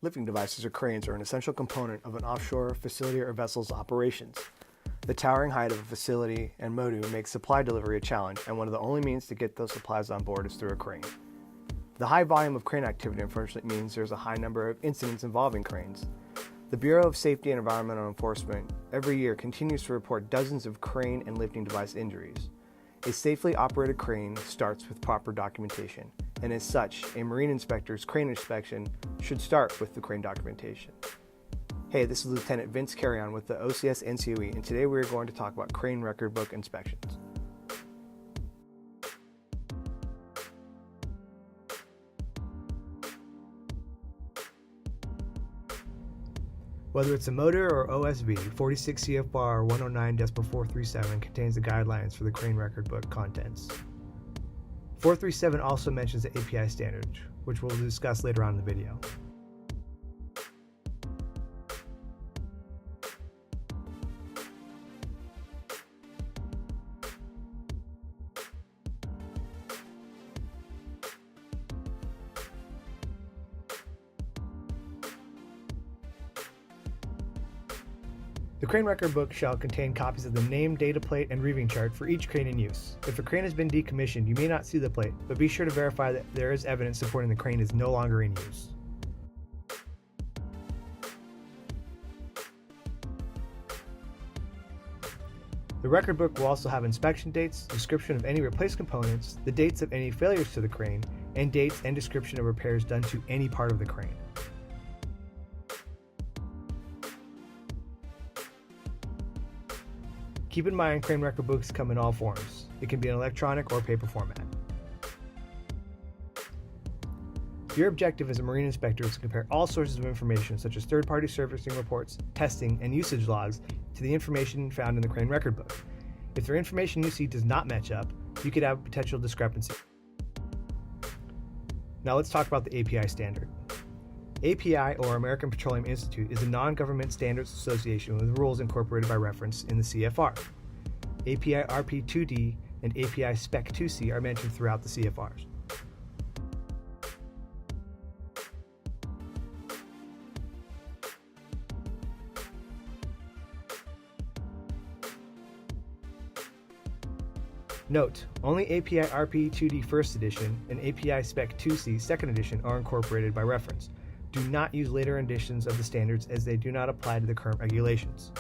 Lifting devices or cranes are an essential component of an offshore facility or vessel's operations. The towering height of a facility and MODU makes supply delivery a challenge, and one of the only means to get those supplies on board is through a crane. The high volume of crane activity unfortunately means there's a high number of incidents involving cranes. The Bureau of Safety and Environmental Enforcement every year continues to report dozens of crane and lifting device injuries. A safely operated crane starts with proper documentation, and as such, a marine inspector's crane inspection should start with the crane documentation. Hey, this is Lieutenant Vince Carrion with the OCS NCOE, and today we're going to talk about crane record book inspections. Whether it's a motor or OSV, 46 CFR 109.437 contains the guidelines for the crane record book contents. 437 also mentions the API standard, which we'll discuss later on in the video. The crane record book shall contain copies of the name, data plate, and reeving chart for each crane in use. If a crane has been decommissioned, you may not see the plate, but be sure to verify that there is evidence supporting the crane is no longer in use. The record book will also have inspection dates, description of any replaced components, the dates of any failures to the crane, and dates and description of repairs done to any part of the crane. Keep in mind, crane record books come in all forms. It can be in electronic or paper format. Your objective as a marine inspector is to compare all sources of information, such as third-party servicing reports, testing, and usage logs, to the information found in the crane record book. If the information you see does not match up, you could have a potential discrepancy. Now let's talk about the API standard. API, or American Petroleum Institute, is a non-government standards association with rules incorporated by reference in the CFR. API RP2D and API Spec 2C are mentioned throughout the CFRs. Note, only API RP2D First Edition and API Spec 2C Second Edition are incorporated by reference. Do not use later editions of the standards as they do not apply to the current regulations.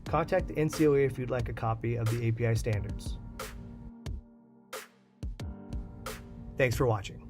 Contact the NCOE if you'd like a copy of the API standards. Thanks for watching.